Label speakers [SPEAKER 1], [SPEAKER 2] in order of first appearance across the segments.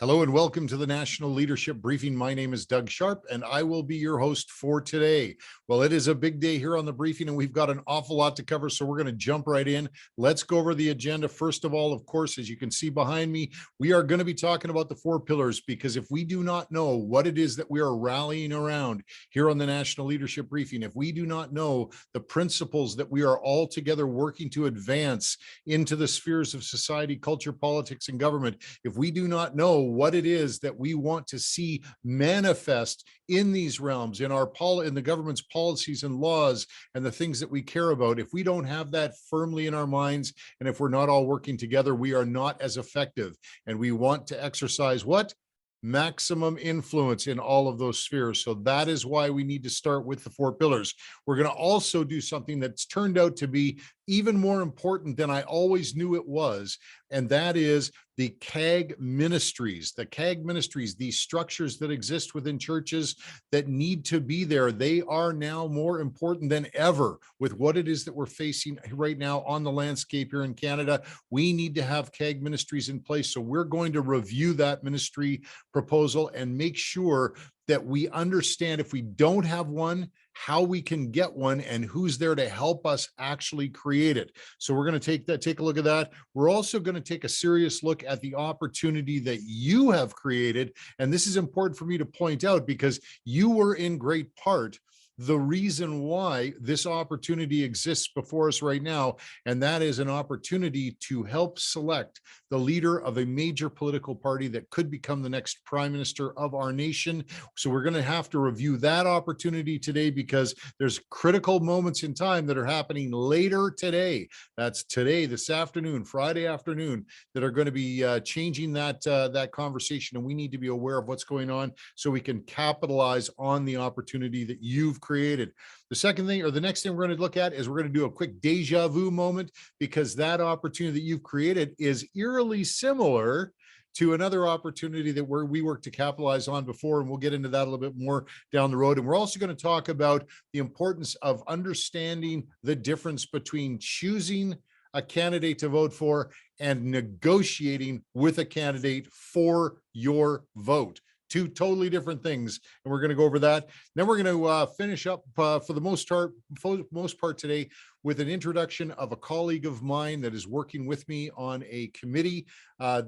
[SPEAKER 1] Hello and welcome to the National Leadership Briefing. My name is Doug Sharp and I will be your host for today. Well, it is a big day here on the briefing and we've got an awful lot to cover, so we're going to jump right in. Let's go over the agenda. First of all, of course, as you can see behind me, we are going to be talking about the four pillars, because if we do not know what it is that we are rallying around here on the National Leadership Briefing, if we do not know the principles that we are all together working to advance into the spheres of society, culture, politics, and government, if we do not know what it is that we want to see manifest in these realms, in the government's policies and laws and the things that we care about, if we don't have that firmly in our minds, and if we're not all working together, we are not as effective. And we want to exercise what? Maximum influence in all of those spheres. So that is why we need to start with the four pillars. We're going to also do something that's turned out to be even more important than I always knew it was, and that is the CAG Ministries. The CAG Ministries, these structures that exist within churches that need to be there, they are now more important than ever with what it is that we're facing right now on the landscape here in Canada. We need to have CAG Ministries in place. So we're going to review that ministry proposal and make sure that we understand, if we don't have one, how we can get one and who's there to help us actually create it. So we're going to take a look at that. We're also going to take a serious look at the opportunity that you have created. And this is important for me to point out, because you were in great part the reason why this opportunity exists before us right now, and that is an opportunity to help select the leader of a major political party that could become the next prime minister of our nation. So we're going to have to review that opportunity today, because there's critical moments in time that are happening later today. That's today, this afternoon, Friday afternoon, that are going to be changing that conversation, and we need to be aware of what's going on so we can capitalize on the opportunity that you've created. The second thing, or the next thing we're going to look at, is we're going to do a quick deja vu moment, because that opportunity that you've created is eerily similar to another opportunity that we worked to capitalize on before, and we'll get into that a little bit more down the road. And we're also going to talk about the importance of understanding the difference between choosing a candidate to vote for and negotiating with a candidate for your vote. Two totally different things, and we're going to go over that. Then we're going to finish up for the most part today with an introduction of a colleague of mine that is working with me on a committee.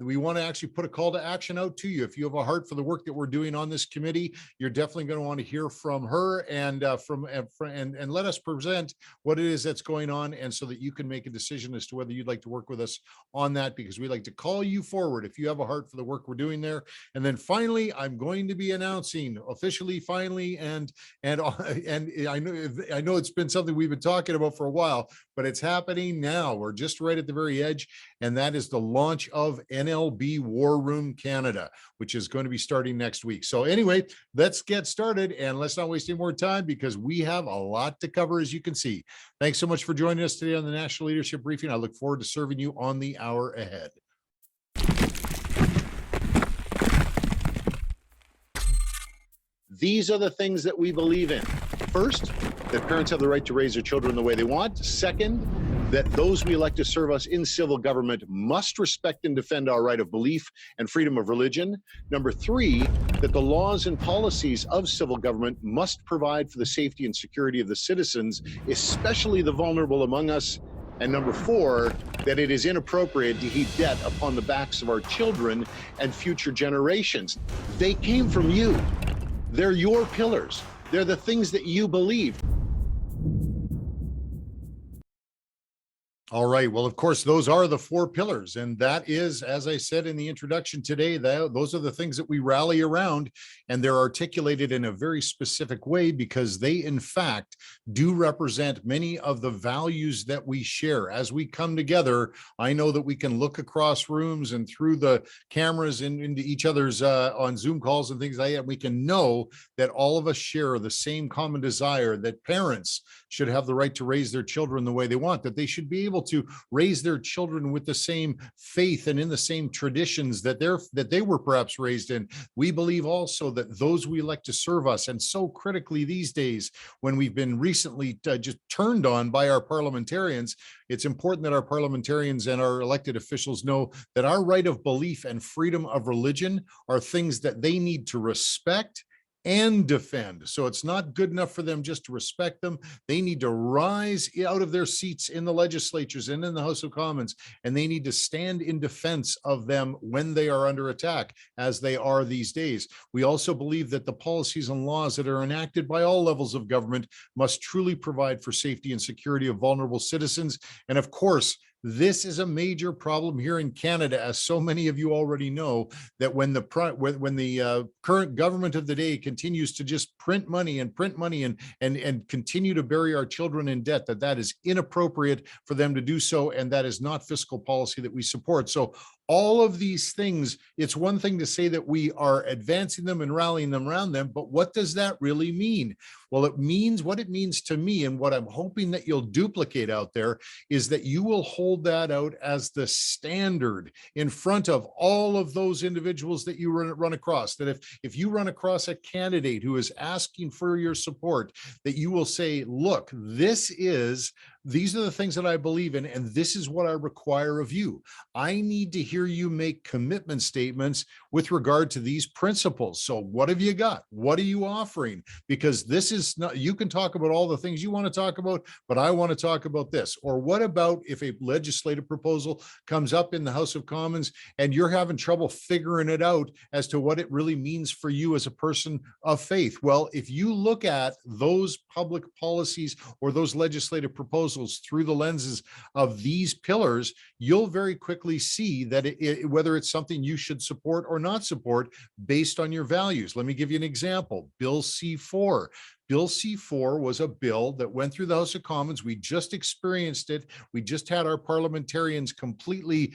[SPEAKER 1] We want to actually put a call to action out to you. If you have a heart for the work that we're doing on this committee, you're definitely going to want to hear from her and let us present what it is that's going on, and so that you can make a decision as to whether you'd like to work with us on that, because we like to call you forward if you have a heart for the work we're doing there. And then finally, I'm going to be announcing officially, finally, and I know it's been something we've been talking about for a while, but it's happening now. We're just right at the very edge, and that is the launch of NLB War Room Canada, which is going to be starting next week. So anyway, let's get started, and let's not waste any more time, because we have a lot to cover, as you can see. Thanks so much for joining us today on the National Leadership Briefing. I look forward to serving you on the hour ahead. These are the things that we believe in. First, that parents have the right to raise their children the way they want. Second, that those we elect to serve us in civil government must respect and defend our right of belief and freedom of religion. Number three, that the laws and policies of civil government must provide for the safety and security of the citizens, especially the vulnerable among us. And number four, that it is inappropriate to heap debt upon the backs of our children and future generations. They came from you. They're your pillars. They're the things that you believe. All right. Well, of course, those are the four pillars. And that is, as I said in the introduction today, those are the things that we rally around. And they're articulated in a very specific way, because they, in fact, do represent many of the values that we share. As we come together, I know that we can look across rooms and through the cameras into each other's on Zoom calls and things like that. We can know that all of us share the same common desire that parents should have the right to raise their children the way they want, that they should be able to raise their children with the same faith and in the same traditions that they were perhaps raised in. We believe also that those we elect to serve us, and so critically these days when we've been recently just turned on by our parliamentarians, it's important that our parliamentarians and our elected officials know that our right of belief and freedom of religion are things that they need to respect and defend. So it's not good enough for them just to respect them. They need to rise out of their seats in the legislatures and in the House of Commons, and they need to stand in defense of them when they are under attack, as they are these days. We also believe that the policies and laws that are enacted by all levels of government must truly provide for safety and security of vulnerable citizens. And of course, this is a major problem here in Canada, as so many of you already know, that when the current government of the day continues to just print money and continue to bury our children in debt, that is inappropriate for them to do so, and that is not fiscal policy that we support. So all of these things, it's one thing to say that we are advancing them and rallying them around them, but what does that really mean? Well, it means what it means to me, and what I'm hoping that you'll duplicate out there is that you will hold that out as the standard in front of all of those individuals that you run across. That if you run across a candidate who is asking for your support, that you will say, look, these are the things that I believe in, and this is what I require of you. I need to hear you make commitment statements with regard to these principles. So what have you got? What are you offering? Because this is not, you can talk about all the things you want to talk about, but I want to talk about this. Or what about if a legislative proposal comes up in the House of Commons and you're having trouble figuring it out as to what it really means for you as a person of faith? Well, if you look at those public policies or those legislative proposals through the lenses of these pillars, you'll very quickly see that whether it's something you should support or not support based on your values. Let me give you an example. Bill C-4. Bill C-4 was a bill that went through the House of Commons. We just experienced it. We just had our parliamentarians completely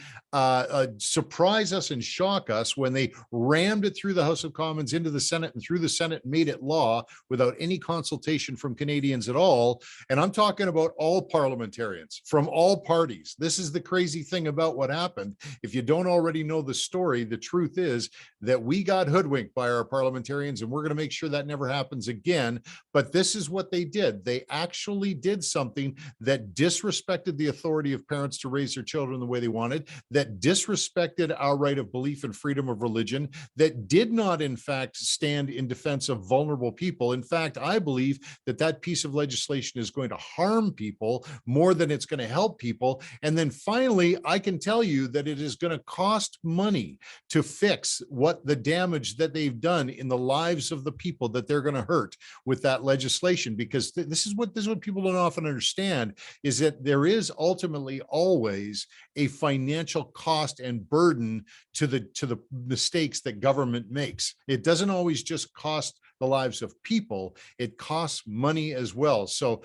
[SPEAKER 1] surprise us and shock us when they rammed it through the House of Commons into the Senate, and through the Senate made it law without any consultation from Canadians at all. And I'm talking about all parliamentarians from all parties. This is the crazy thing about what happened. If you don't already know the story, the truth is that we got hoodwinked by our parliamentarians, and we're going to make sure that never happens again. But this is what they did. They actually did something that disrespected the authority of parents to raise their children the way they wanted, that disrespected our right of belief and freedom of religion, that did not, in fact, stand in defense of vulnerable people. In fact, I believe that that piece of legislation is going to harm people more than it's going to help people. And then finally, I can tell you that it is going to cost money to fix what the damage that they've done in the lives of the people that they're going to hurt with that legislation. Because this is what people don't often understand, is that there is ultimately always a financial cost and burden to the mistakes that government makes. It doesn't always just cost the lives of people, it costs money as well. So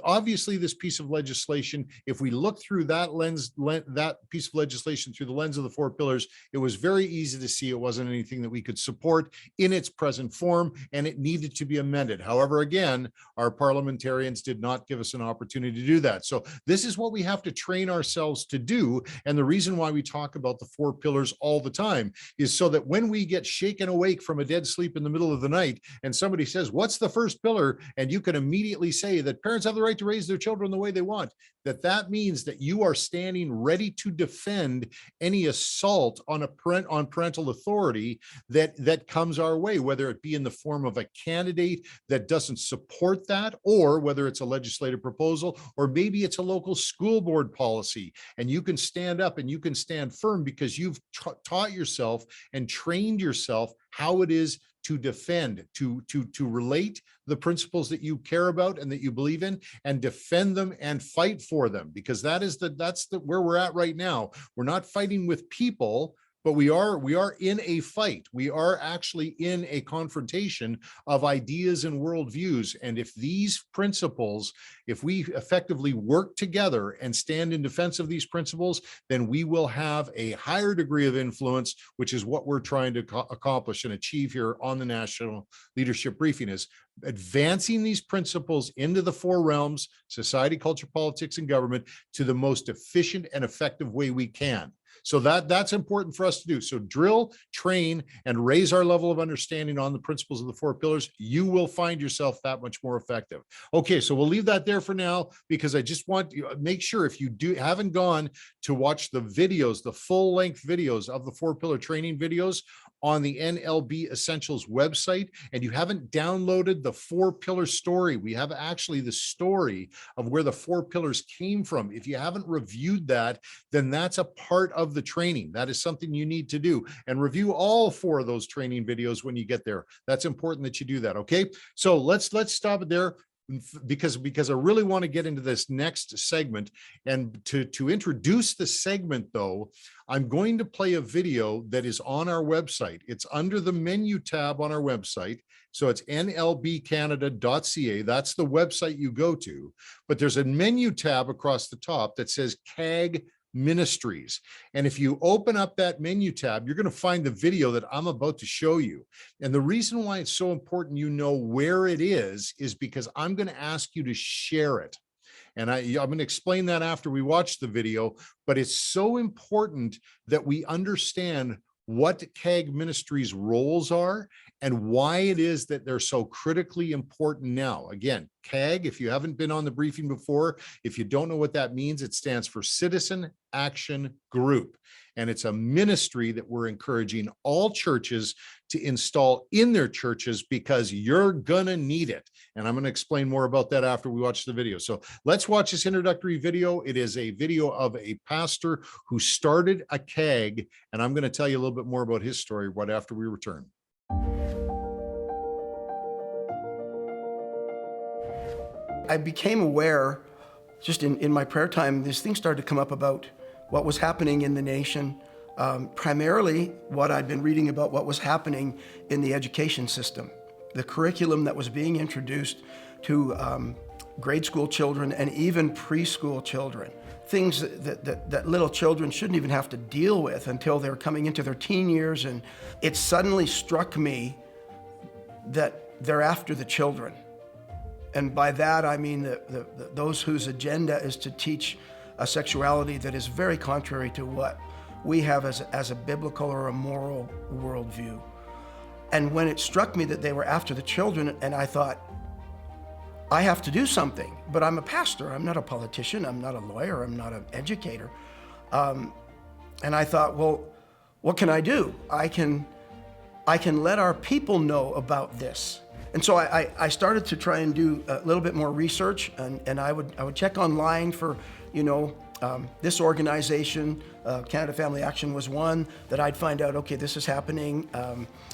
[SPEAKER 1] obviously this piece of legislation, if we look through that lens, that piece of legislation through the lens of the four pillars, it was very easy to see it wasn't anything that we could support in its present form, and it needed to be amended. However, again, our parliamentarians did not give us an opportunity to do that. So this is what we have to train ourselves to do. And the reason why we talk about the four pillars all the time is so that when we get shaken awake from a dead sleep in the middle of the night and somebody says, what's the first pillar? And you can immediately say that parents have the right to raise their children the way they want, that means that you are standing ready to defend any assault on parental authority that comes our way, whether it be in the form of a candidate that doesn't support that, or whether it's a legislative proposal, or maybe it's a local school board policy. And you can stand up and you can stand firm because you've taught yourself and trained yourself how it is to defend, to relate the principles that you care about and that you believe in, and defend them and fight for them, because that's where we're at right now. We're not fighting with people, but we are in a fight. We are actually in a confrontation of ideas and worldviews. And if these principles, if we effectively work together and stand in defense of these principles, then we will have a higher degree of influence, which is what we're trying to accomplish and achieve here on the National Leadership Briefing, is advancing these principles into the four realms: society, culture, politics, and government, to the most efficient and effective way we can. So that's important for us to do. So drill, train, and raise our level of understanding on the principles of the four pillars. You will find yourself that much more effective. Okay, so we'll leave that there for now, because I just want you make sure, if you haven't gone to watch the videos, the full length videos of the four pillar training videos on the NLB Essentials website, and you haven't downloaded the four pillar story. We have actually the story of where the four pillars came from. If you haven't reviewed that, then that's a part of the training. That is something you need to do, and review all four of those training videos when you get there. That's important that you do that. Okay, so let's stop it there, because I really want to get into this next segment. And to introduce the segment, though, I'm going to play a video that is on our website. It's under the menu tab on our website. So it's nlbcanada.ca. That's the website you go to. But there's a menu tab across the top that says CAG Ministries. And if you open up that menu tab, you're going to find the video that I'm about to show you. And the reason why it's so important you know where it is because I'm going to ask you to share it. And I'm going to explain that after we watch the video, but it's so important that we understand what CAG Ministries' roles are and why it is that they're so critically important now. Again, CAG, if you haven't been on the briefing before, if you don't know what that means, it stands for Citizen Action Group. And it's a ministry that we're encouraging all churches to install in their churches, because you're gonna need it. And I'm gonna explain more about that after we watch the video. So let's watch this introductory video. It is a video of a pastor who started a CAG, and I'm gonna tell you a little bit more about his story right after we return.
[SPEAKER 2] I became aware, just in my prayer time, these things started to come up about what was happening in the nation, primarily what I'd been reading about what was happening in the education system, the curriculum that was being introduced to grade school children and even preschool children, things that little children shouldn't even have to deal with until they're coming into their teen years. And it suddenly struck me that they're after the children. And by that, I mean those whose agenda is to teach a sexuality that is very contrary to what we have as a biblical or a moral worldview. And when it struck me that they were after the children, and I thought, I have to do something, but I'm a pastor, I'm not a politician, I'm not a lawyer, I'm not an educator. And I thought, well, what can I do? I can let our people know about this. And so I started to try and do a little bit more research, and I would check online for, this organization, Canada Family Action was one that I'd find out, okay, this is happening.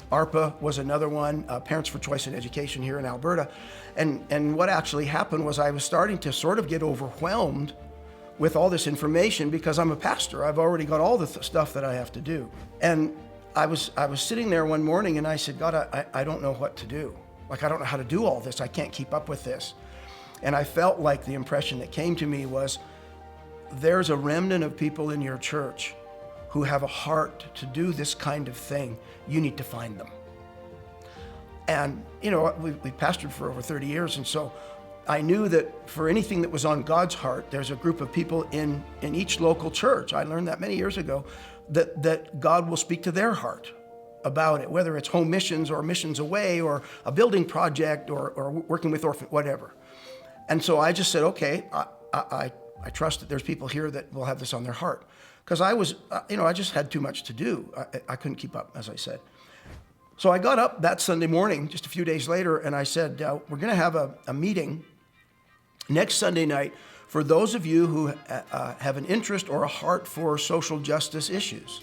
[SPEAKER 2] ARPA was another one, Parents for Choice in Education here in Alberta. And what actually happened was I was starting to sort of get overwhelmed with all this information, because I'm a pastor. I've already got all the stuff that I have to do. And I was sitting there one morning and I said, God, I don't know what to do. Like, I don't know how to do all this. I can't keep up with this. And I felt like the impression that came to me was, there's a remnant of people in your church who have a heart to do this kind of thing. You need to find them. And, we pastored for over 30 years. And so I knew that for anything that was on God's heart, there's a group of people in each local church. I learned that many years ago, that God will speak to their heart about it, whether it's home missions or missions away or a building project or working with orphans, whatever. And so I just said, okay, I trust that there's people here that will have this on their heart. Because I just had too much to do. I couldn't keep up, as I said. So I got up that Sunday morning, just a few days later, and I said, we're going to have a meeting next Sunday night for those of you who have an interest or a heart for social justice issues.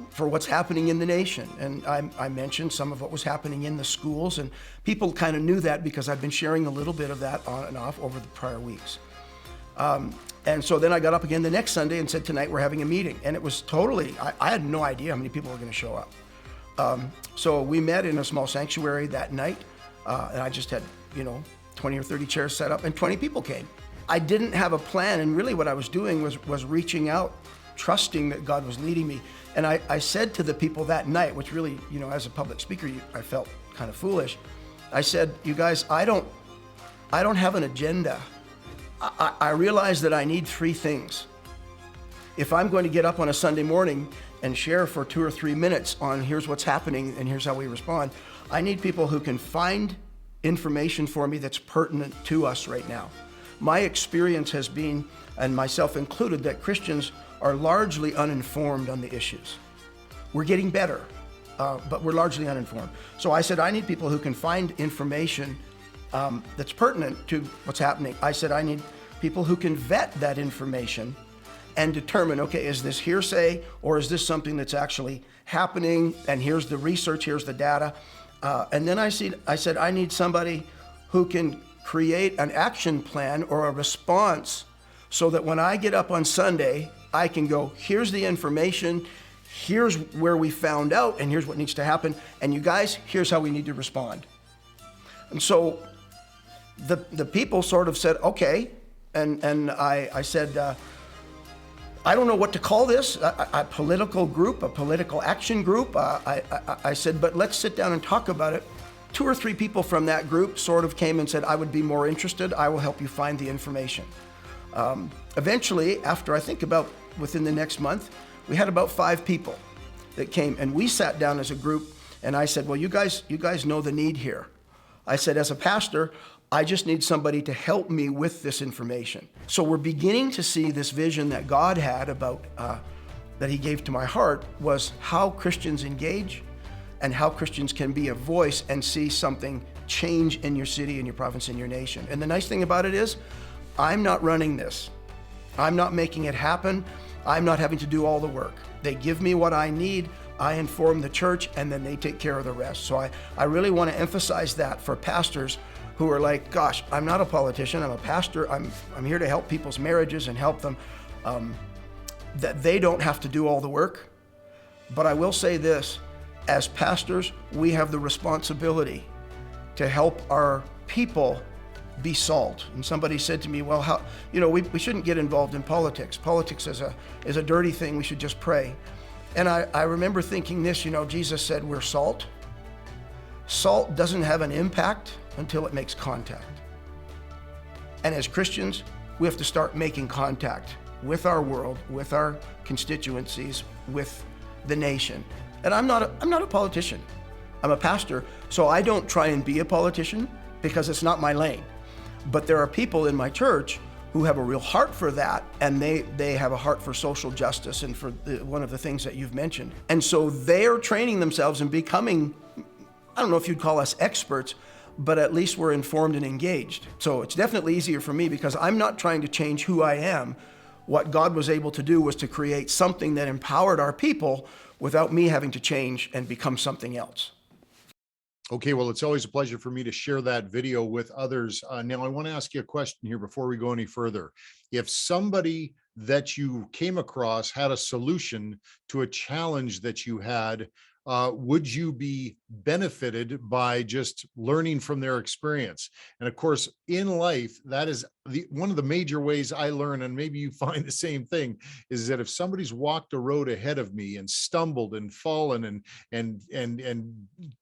[SPEAKER 2] For what's happening in the nation. And I mentioned some of what was happening in the schools, and people kind of knew that because I've been sharing a little bit of that on and off over the prior weeks. And so then I got up again the next Sunday and said, tonight we're having a meeting. And it was totally, I had no idea how many people were going to show up. So we met in a small sanctuary that night, and I just had, 20 or 30 chairs set up, and 20 people came. I didn't have a plan, and really what I was doing was reaching out, trusting that God was leading me. And I said to the people that night, which really, as a public speaker, I felt kind of foolish. I said, you guys, I don't have an agenda. I realize that I need three things. If I'm going to get up on a Sunday morning and share for 2 or 3 minutes on here's what's happening and here's how we respond, I need people who can find information for me that's pertinent to us right now. My experience has been, and myself included, that Christians are largely uninformed on the issues. We're getting better, but we're largely uninformed. So I said, I need people who can find information that's pertinent to what's happening. I said, I need people who can vet that information and determine, okay, is this hearsay or is this something that's actually happening? And here's the research, here's the data. And then I said, I need somebody who can create an action plan or a response so that when I get up on Sunday, I can go, here's the information, here's where we found out, and here's what needs to happen. And you guys, here's how we need to respond. And so the people sort of said, okay. And I said, I don't know what to call this, a political group, a political action group. I said, but let's sit down and talk about it. 2 or 3 people from that group sort of came and said, I would be more interested. I will help you find the information. Eventually, after I think about within the next month, we had about 5 people that came, and we sat down as a group, and I said, well, you guys know the need here. I said, as a pastor, I just need somebody to help me with this information. So we're beginning to see this vision that God had about, that he gave to my heart, was how Christians engage and how Christians can be a voice and see something change in your city, in your province, in your nation. And the nice thing about it is, I'm not running this. I'm not making it happen. I'm not having to do all the work. They give me what I need, I inform the church, and then they take care of the rest. So I really want to emphasize that for pastors who are like, gosh, I'm not a politician, I'm a pastor, I'm here to help people's marriages and help them, that they don't have to do all the work. But I will say this, as pastors, we have the responsibility to help our people be salt. And somebody said to me, well, how, we shouldn't get involved in politics. Politics is a dirty thing, we should just pray. And I remember thinking this, Jesus said we're salt. Salt doesn't have an impact until it makes contact. And as Christians, we have to start making contact with our world, with our constituencies, with the nation. And I'm not a politician. I'm a pastor, so I don't try and be a politician because it's not my lane. But there are people in my church who have a real heart for that, and they have a heart for social justice and for one of the things that you've mentioned. And so they're training themselves and becoming, I don't know if you'd call us experts, but at least we're informed and engaged. So it's definitely easier for me because I'm not trying to change who I am. What God was able to do was to create something that empowered our people without me having to change and become something else.
[SPEAKER 1] Okay, well, it's always a pleasure for me to share that video with others. Now, I want to ask you a question here before we go any further. If somebody that you came across had a solution to a challenge that you had, would you be benefited by just learning from their experience? And of course, in life, that is one of the major ways I learn, and maybe you find the same thing, is that if somebody's walked a road ahead of me and stumbled and fallen and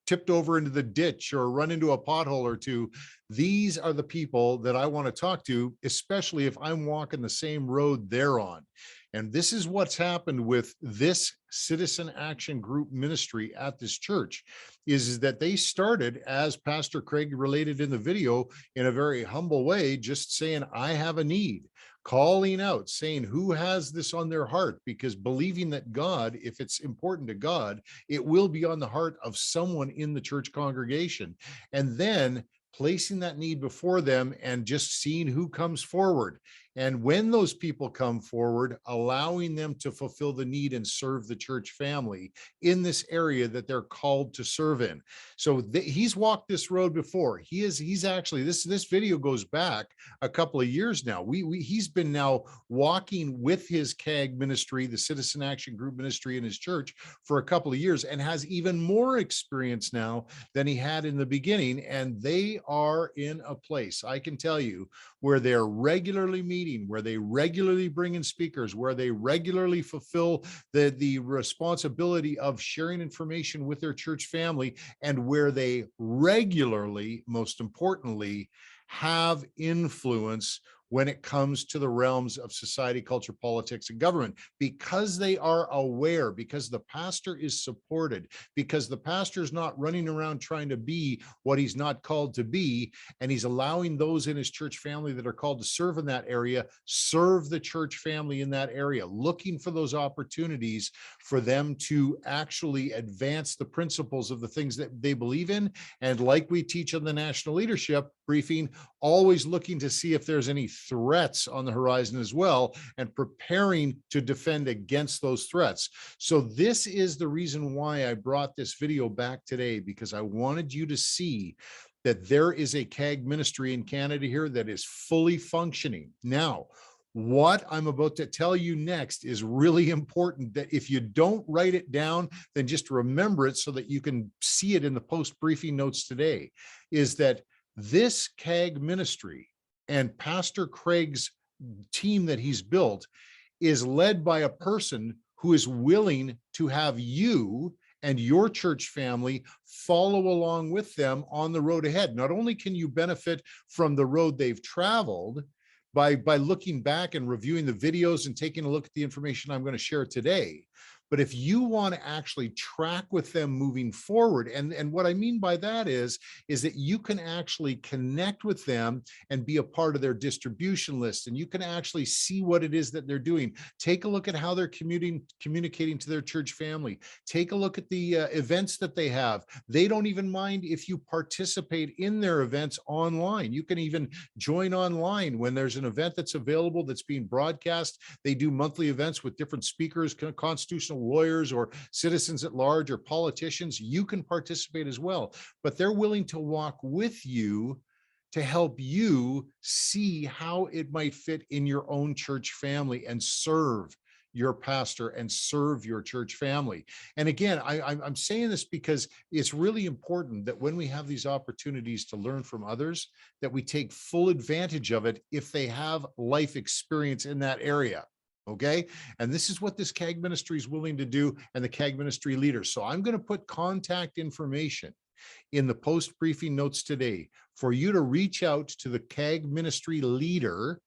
[SPEAKER 1] tipped over into the ditch or run into a pothole or two, these are the people that I want to talk to, especially if I'm walking the same road they're on. And this is what's happened with this citizen action group ministry at this church, is that they started, as Pastor Craig related in the video, in a very humble way, just saying, I have a need, calling out, saying who has this on their heart, because believing that God, if it's important to God, it will be on the heart of someone in the church congregation. And then placing that need before them and just seeing who comes forward. And when those people come forward, allowing them to fulfill the need and serve the church family in this area that they're called to serve in. So he's walked this road before. He's actually, this video goes back a couple of years now. He's been now walking with his CAG ministry, the Citizen Action Group ministry in his church, for a couple of years, and has even more experience now than he had in the beginning. And they are in a place, I can tell you, where they're regularly meeting, where they regularly bring in speakers, where they regularly fulfill the responsibility of sharing information with their church family, and where they regularly, most importantly, have influence when it comes to the realms of society, culture, politics, and government, because they are aware, because the pastor is supported, because the pastor is not running around trying to be what he's not called to be, and he's allowing those in his church family that are called to serve in that area, serve the church family in that area, looking for those opportunities for them to actually advance the principles of the things that they believe in. And like we teach on the National Leadership Briefing, always looking to see if there's any threats on the horizon as well, and preparing to defend against those threats. So this is the reason why I brought this video back today, because I wanted you to see that there is a CAG ministry in Canada here that is fully functioning. Now, what I'm about to tell you next is really important, that if you don't write it down, then just remember it so that you can see it in the post-briefing notes today, is that this CAG ministry and Pastor Craig's team that he's built is led by a person who is willing to have you and your church family follow along with them on the road ahead. Not only can you benefit from the road they've traveled by looking back and reviewing the videos and taking a look at the information I'm going to share today, but if you want to actually track with them moving forward, and what I mean by that is that you can actually connect with them and be a part of their distribution list, and you can actually see what it is that they're doing. Take a look at how they're communicating to their church family. Take a look at the events that they have. They don't even mind if you participate in their events online. You can even join online when there's an event that's available that's being broadcast. They do monthly events with different speakers, constitutional lawyers, or citizens at large, or politicians. You can participate as well, but they're willing to walk with you to help you see how it might fit in your own church family and serve your pastor and serve your church family. And again, I'm saying this because it's really important that when we have these opportunities to learn from others, that we take full advantage of it if they have life experience in that area. Okay. And this is what this CAG ministry is willing to do, and the CAG ministry leaders. So I'm going to put contact information in the post briefing notes today for you to reach out to the CAG ministry leader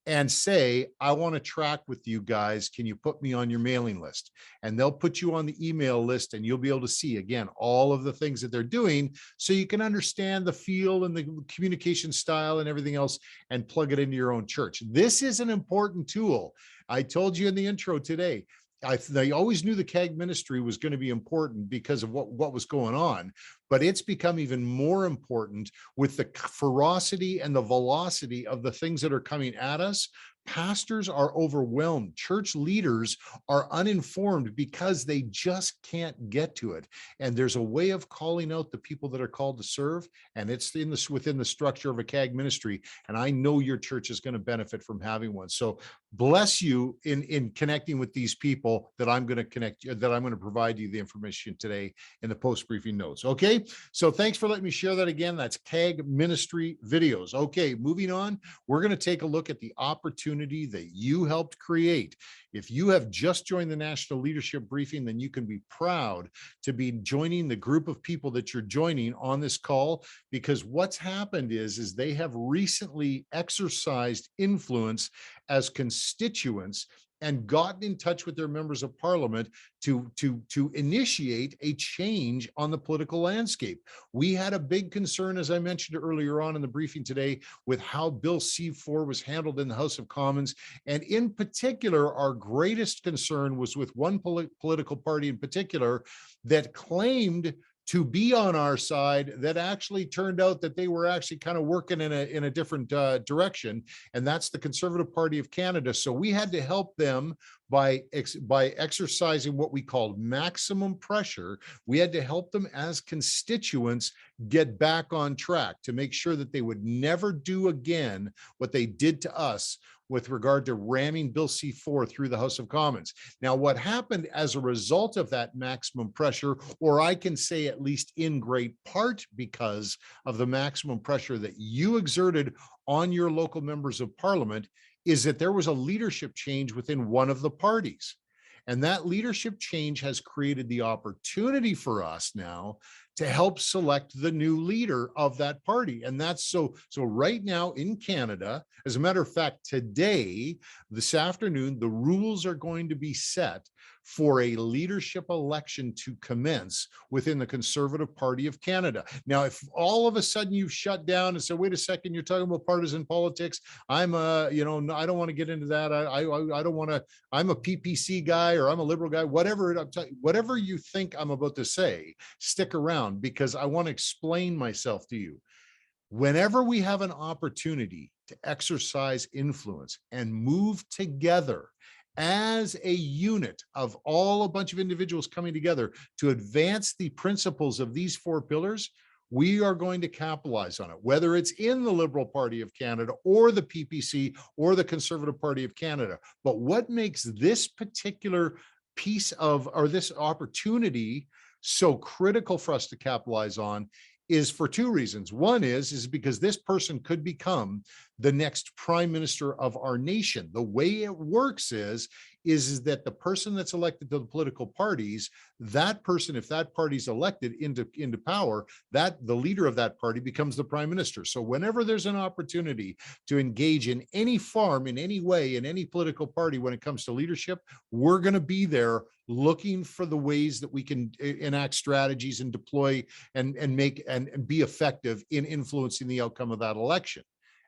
[SPEAKER 1] and say, I want to track with you guys. Can you put me on your mailing list? And they'll put you on the email list, and you'll be able to see, again, all of the things that they're doing, so you can understand the feel and the communication style and everything else, and plug it into your own church. This is an important tool. I told you in the intro today, I always knew the CAG ministry was going to be important because of what was going on, but it's become even more important with the ferocity and the velocity of the things that are coming at us. Pastors are overwhelmed. Church leaders are uninformed because they just can't get to it. And there's a way of calling out the people that are called to serve, and it's within the structure of a CAG ministry. And I know your church is going to benefit from having one. So bless you in connecting with these people that I'm going to provide you the information today in the post briefing notes. Okay. So thanks for letting me share that again. That's CAG ministry videos. Okay. Moving on, we're going to take a look at the opportunity that you helped create. If you have just joined the National Leadership Briefing, then you can be proud to be joining the group of people that you're joining on this call, because what's happened is they have recently exercised influence as constituents and gotten in touch with their members of parliament to initiate a change on the political landscape. We had a big concern, as I mentioned earlier on in the briefing today, with how Bill C-4 was handled in the House of Commons. And in particular, our greatest concern was with one political party in particular that claimed to be on our side that actually turned out that they were actually kind of working in a different direction, and that's the Conservative Party of Canada. So we had to help them by exercising what we called maximum pressure. We had to help them as constituents get back on track to make sure that they would never do again what they did to us with regard to ramming Bill C-4 through the House of Commons. Now, what happened as a result of that maximum pressure, or I can say at least in great part because of the maximum pressure that you exerted on your local members of parliament, is that there was a leadership change within one of the parties. And that leadership change has created the opportunity for us now to help select the new leader of that party. And that's so right now in Canada, as a matter of fact, today, this afternoon, the rules are going to be set for a leadership election to commence within the Conservative Party of Canada. Now, if all of a sudden you've shut down and said, wait a second, you're talking about partisan politics, I'm I don't want to get into that. I don't want to, I'm a PPC guy or I'm a liberal guy, whatever you think I'm about to say, stick around, because I want to explain myself to you. Whenever we have an opportunity to exercise influence and move together as a unit of a bunch of individuals coming together to advance the principles of these 4 pillars, we are going to capitalize on it, whether it's in the Liberal Party of Canada or the PPC or the Conservative Party of Canada. But what makes this particular piece of, or this opportunity, so critical for us to capitalize on is for 2 reasons. One is because this person could become the next prime minister of our nation. The way it works is that the person that's elected to the political parties, that person, if that party's elected into power, that the leader of that party becomes the prime minister. So whenever there's an opportunity to engage in any form, in any way, in any political party, when it comes to leadership, we're going to be there looking for the ways that we can enact strategies and deploy and make and be effective in influencing the outcome of that election.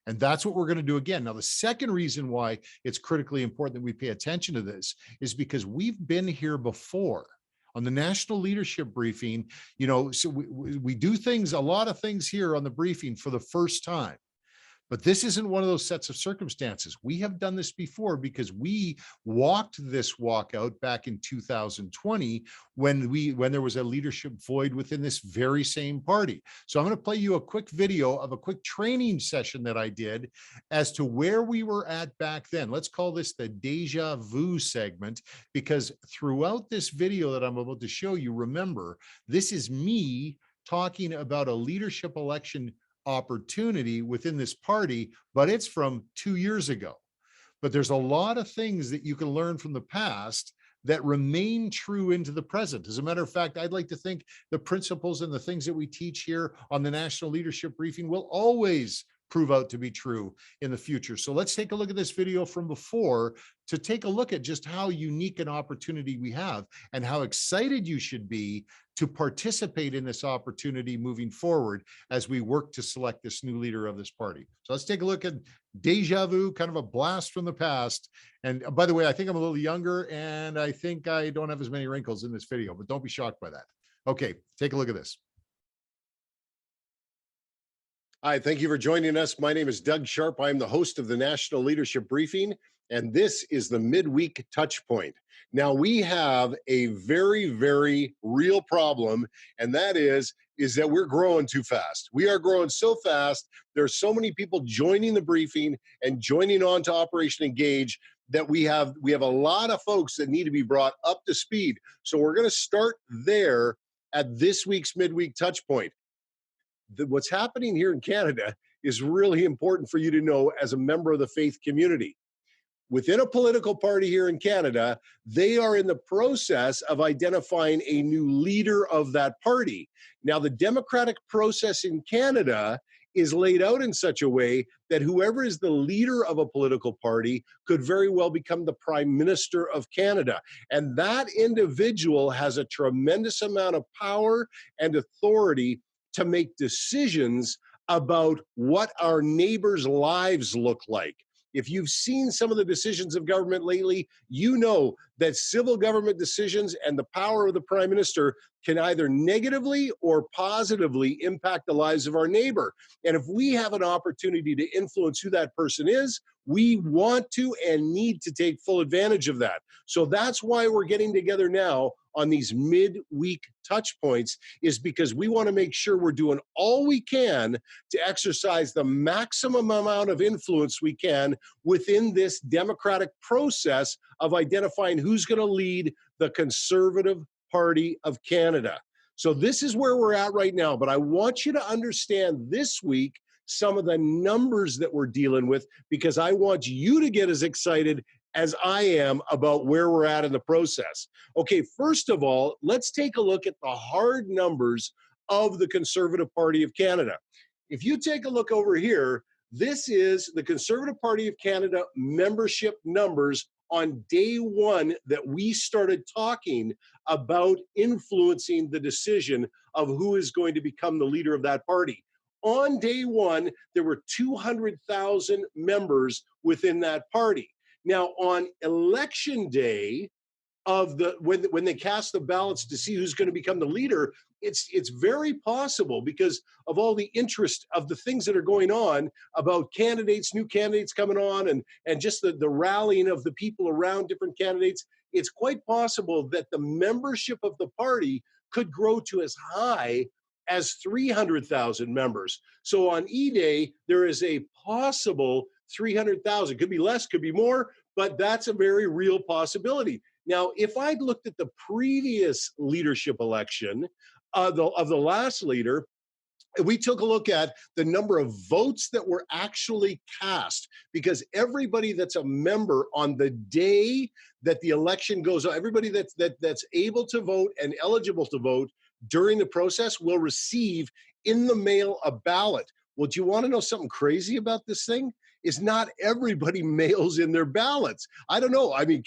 [SPEAKER 1] And that's what we're going to do again. Now, the second reason why it's critically important that we pay attention to this is because we've been here before on the national leadership briefing. So we do things, a lot of things here on the briefing for the first time. But this isn't one of those sets of circumstances. We have done this before because we walked this walkout back in 2020 when there was a leadership void within this very same party. So I'm going to play you a quick video of a quick training session that I did as to where we were at back then. Let's call this the Deja Vu segment, because throughout this video that I'm about to show you, remember, this is me talking about a leadership election opportunity within this party, but it's from 2 years ago. But there's a lot of things that you can learn from the past that remain true into the present. As a matter of fact, I'd like to think the principles and the things that we teach here on the National Leadership Briefing will always prove out to be true in the future. So let's take a look at this video from before to take a look at just how unique an opportunity we have and how excited you should be to participate in this opportunity moving forward as we work to select this new leader of this party. So let's take a look at Deja Vu, kind of a blast from the past. And by the way, I think I'm a little younger and I think I don't have as many wrinkles in this video, but don't be shocked by that. Okay, take a look at this. Hi, thank you for joining us. My name is Doug Sharp. I'm the host of the National Leadership Briefing, and this is the midweek touch point. Now, we have a very, very real problem, and that is that we're growing too fast. We are growing so fast. There's so many people joining the briefing and joining on to Operation Engage that we have a lot of folks that need to be brought up to speed. So we're going to start there at this week's midweek touch point. What's happening here in Canada is really important for you to know as a member of the faith community. Within a political party here in Canada, they are in the process of identifying a new leader of that party. Now, the democratic process in Canada is laid out in such a way that whoever is the leader of a political party could very well become the Prime Minister of Canada. And that individual has a tremendous amount of power and authority to make decisions about what our neighbors' lives look like.
[SPEAKER 3] If you've seen some of the decisions of government lately, you know that civil government decisions and the power of the prime minister can either negatively or positively impact the lives of our neighbor. And if we have an opportunity to influence who that person is, we want to and need to take full advantage of that. So that's why we're getting together now on these mid-week touch points, is because we want to make sure we're doing all we can to exercise the maximum amount of influence we can within this democratic process of identifying who's going to lead the Conservative Party of Canada. So this is where we're at right now, but I want you to understand this week some of the numbers that we're dealing with, because I want you to get as excited as I am about where we're at in the process. Okay, first of all, let's take a look at the hard numbers of the Conservative Party of Canada. If you take a look over here, this is the Conservative Party of Canada membership numbers on day one that we started talking about influencing the decision of who is going to become the leader of that party. On day one, there were 200,000 members within that party. Now, on election day, when they cast the ballots to see who's going to become the leader, it's very possible, because of all the interest of the things that are going on about candidates, new candidates coming on, and just the rallying of the people around different candidates. It's quite possible that the membership of the party could grow to as high as 300,000 members. So on E-Day, there is a possible 300,000. Could be less, could be more, but that's a very real possibility. Now, if I'd looked at the previous leadership election of the last leader, we took a look at the number of votes that were actually cast, because everybody that's a member on the day that the election goes on, everybody that's able to vote and eligible to vote during the process will receive in the mail a ballot. Well, do you want to know something crazy about this thing? Is not everybody mails in their ballots. I don't know. I mean,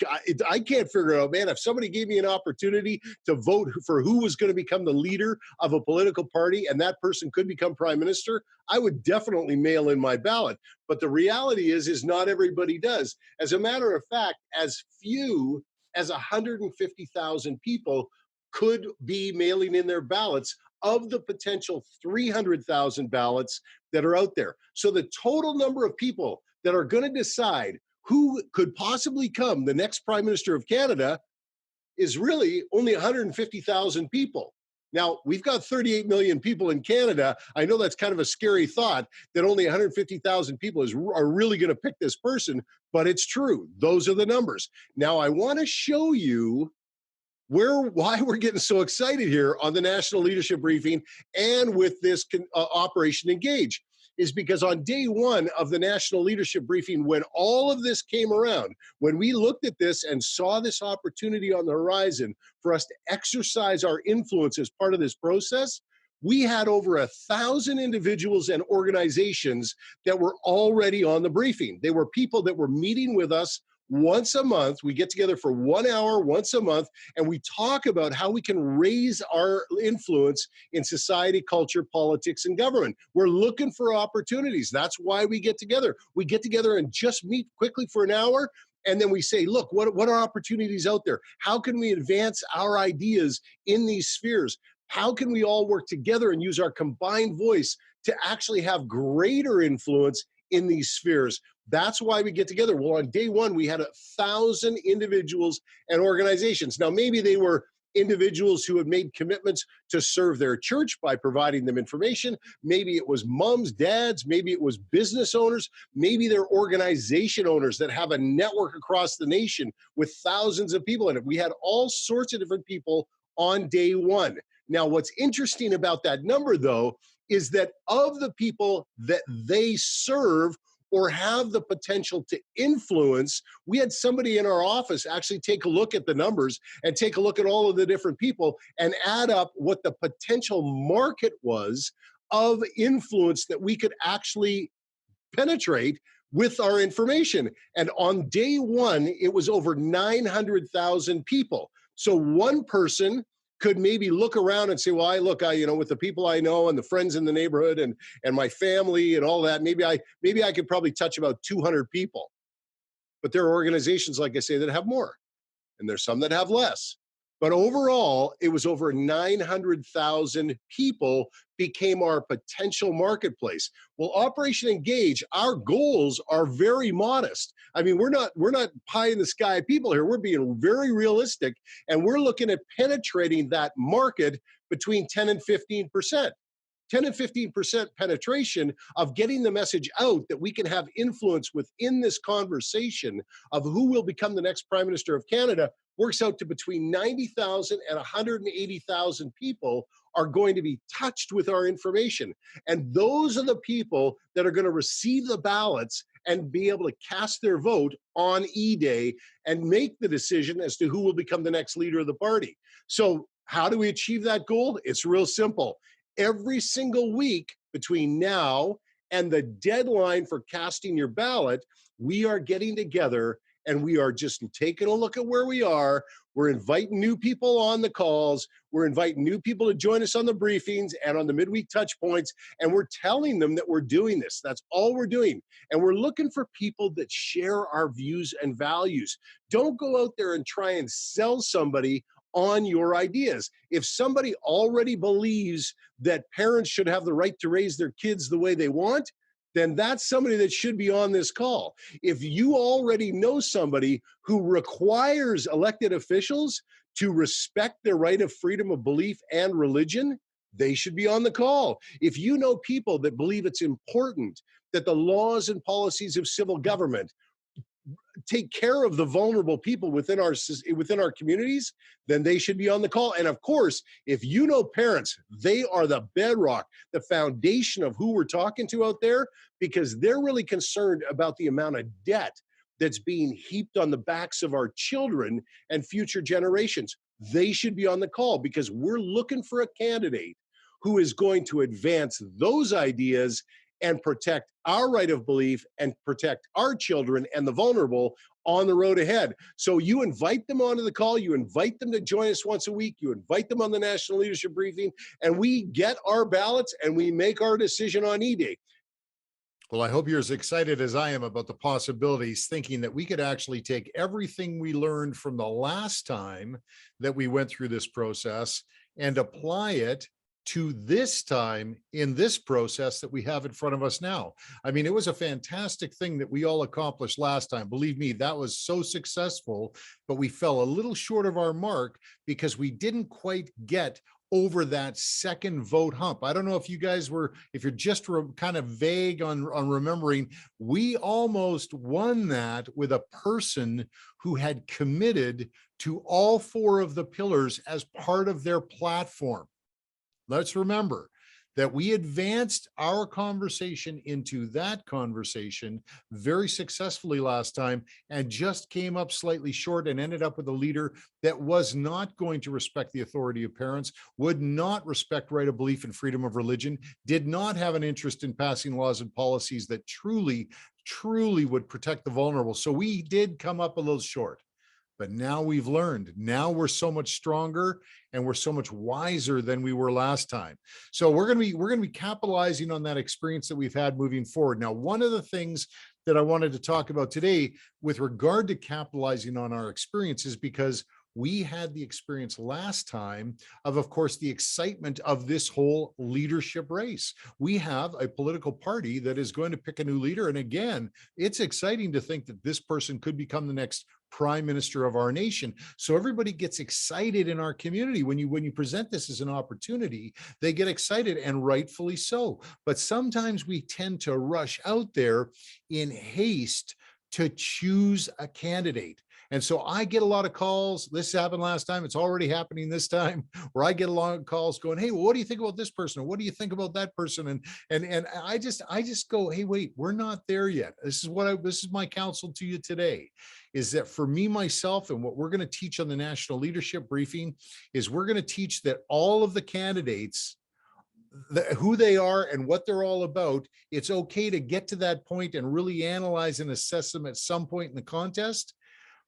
[SPEAKER 3] I can't figure out, man, if somebody gave me an opportunity to vote for who was going to become the leader of a political party and that person could become prime minister, I would definitely mail in my ballot. But the reality is not everybody does. As a matter of fact, as few as 150,000 people could be mailing in their ballots of the potential 300,000 ballots that are out there. So the total number of people that are going to decide who could possibly come the next Prime Minister of Canada is really only 150,000 people. Now, we've got 38 million people in Canada. I know that's kind of a scary thought that only 150,000 people are really going to pick this person, but it's true. Those are the numbers. Now, I want to show you why we're getting so excited here on the National Leadership Briefing and with this Operation Engage, is because on day one of the National Leadership Briefing, when all of this came around, when we looked at this and saw this opportunity on the horizon for us to exercise our influence as part of this process, we had over 1,000 individuals and organizations that were already on the briefing. They were people that were meeting with us once a month. We get together for 1 hour once a month, and we talk about how we can raise our influence in society, culture, politics, and government. We're looking for opportunities. That's why we get together. We get together and just meet quickly for an hour, and then we say, look, what are opportunities out there? How can we advance our ideas in these spheres? How can we all work together and use our combined voice to actually have greater influence in these spheres? That's why we get together. Well, on day one, we had 1,000 individuals and organizations. Now, maybe they were individuals who had made commitments to serve their church by providing them information. Maybe it was moms, dads. Maybe it was business owners. Maybe they're organization owners that have a network across the nation with thousands of people in it. We had all sorts of different people on day one. Now, what's interesting about that number, though, is that of the people that they serve or have the potential to influence, we had somebody in our office actually take a look at the numbers and take a look at all of the different people and add up what the potential market was of influence that we could actually penetrate with our information. And on day one, it was over 900,000 people. So one person could maybe look around and say, well, with the people I know and the friends in the neighborhood and my family and all that, maybe I could probably touch about 200 people. But there are organizations, like I say, that have more, and there's some that have less. But overall, it was over 900,000 people became our potential marketplace. Well, Operation Engage, our goals are very modest. I mean, we're not pie in the sky people here. We're being very realistic, and we're looking at penetrating that market between 10 and 15%. 10 and 15% penetration of getting the message out that we can have influence within this conversation of who will become the next Prime Minister of Canada works out to between 90,000 and 180,000 people are going to be touched with our information. And those are the people that are going to receive the ballots and be able to cast their vote on E-Day and make the decision as to who will become the next leader of the party. So how do we achieve that goal? It's real simple. Every single week between now and the deadline for casting your ballot, we are getting together and we are just taking a look at where we are. We're inviting new people on the calls. We're inviting new people to join us on the briefings and on the midweek touch points. And we're telling them that we're doing this. That's all we're doing. And we're looking for people that share our views and values. Don't go out there and try and sell somebody on your ideas. If somebody already believes that parents should have the right to raise their kids the way they want, then that's somebody that should be on this call. If you already know somebody who requires elected officials to respect their right of freedom of belief and religion, they should be on the call. If you know people that believe it's important that the laws and policies of civil government take care of the vulnerable people within our communities, then they should be on the call. And of course, if you know parents, they are the bedrock, the foundation of who we're talking to out there, because they're really concerned about the amount of debt that's being heaped on the backs of our children and future generations. They should be on the call because we're looking for a candidate who is going to advance those ideas and protect our right of belief and protect our children and the vulnerable on the road ahead. So you invite them onto the call, you invite them to join us once a week, you invite them on the National Leadership Briefing, and we get our ballots and we make our decision on E-Day.
[SPEAKER 1] Well, I hope you're as excited as I am about the possibilities, thinking that we could actually take everything we learned from the last time that we went through this process and apply it to this time in this process that we have in front of us now. I mean, it was a fantastic thing that we all accomplished last time. Believe me, that was so successful, but we fell a little short of our mark because we didn't quite get over that second vote hump. I don't know if you guys were, if you're just kind of vague on remembering, we almost won that with a person who had committed to all four of the pillars as part of their platform. Let's remember that we advanced our conversation into that conversation very successfully last time and just came up slightly short and ended up with a leader that was not going to respect the authority of parents, would not respect right of belief and freedom of religion, did not have an interest in passing laws and policies that truly would protect the vulnerable. So we did come up a little short. But now we've learned. Now we're so much stronger and we're so much wiser than we were last time. So we're going to be capitalizing on that experience that we've had moving forward. Now, one of the things that I wanted to talk about today with regard to capitalizing on our experiences, because we had the experience last time of course, the excitement of this whole leadership race. We have a political party that is going to pick a new leader. And again, it's exciting to think that this person could become the next Prime Minister of our nation. So everybody gets excited in our community. When you present this as an opportunity, they get excited, and rightfully so. But sometimes we tend to rush out there in haste to choose a candidate. And so I get a lot of calls. This happened last time. It's already happening this time, where I get a lot of calls going, "Hey, well, what do you think about this person? Or what do you think about that person?" And I just go, "Hey, wait, we're not there yet." This is my counsel to you today, is that for me, myself, and what we're going to teach on the National Leadership Briefing is we're going to teach that all of the candidates, who they are and what they're all about, it's okay to get to that point and really analyze and assess them at some point in the contest.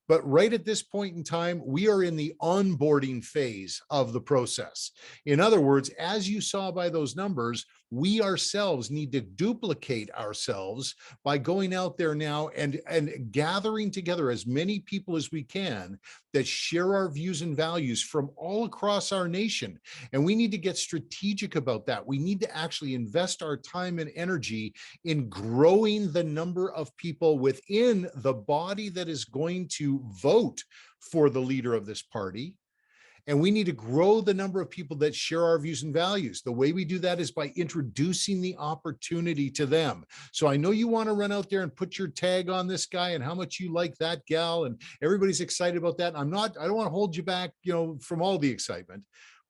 [SPEAKER 1] But right at this point in time, we are in the onboarding phase of the process. In other words, as you saw by those numbers, we ourselves need to duplicate ourselves by going out there now and gathering together as many people as we can that share our views and values from all across our nation. And we need to get strategic about that. We need to actually invest our time and energy in growing the number of people within the body that is going to vote for the leader of this party. And we need to grow the number of people that share our views and values. The way we do that is by introducing the opportunity to them. So I know you want to run out there and put your tag on this guy and how much you like that gal, and everybody's excited about that. I don't want to hold you back, from all the excitement.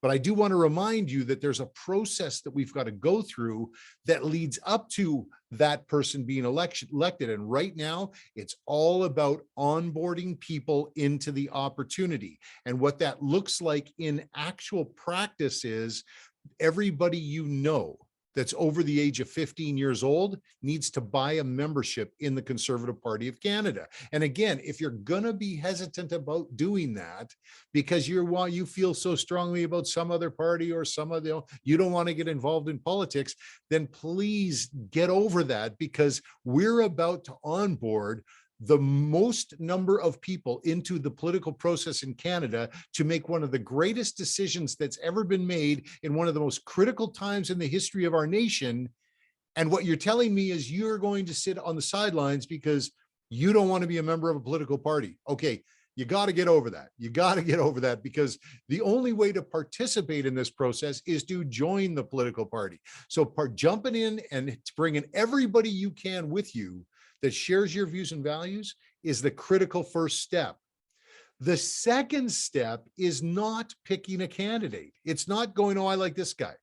[SPEAKER 1] But I do want to remind you that there's a process that we've got to go through that leads up to that person being elected. And right now, it's all about onboarding people into the opportunity. And what that looks like in actual practice is everybody that's over the age of 15 years old needs to buy a membership in the Conservative Party of Canada. And again, if you're gonna be hesitant about doing that because you feel so strongly about some other party or you don't want to get involved in politics, then please get over that, because we're about to onboard the most number of people into the political process in Canada to make one of the greatest decisions that's ever been made in one of the most critical times in the history of our nation. And what you're telling me is you're going to sit on the sidelines because you don't want to be a member of a political party. Okay, you got to get over that. You got to get over that, because the only way to participate in this process is to join the political party. So jumping in and bringing everybody you can with you that shares your views and values is the critical first step. The second step is not picking a candidate. It's not going, oh, I like this guy,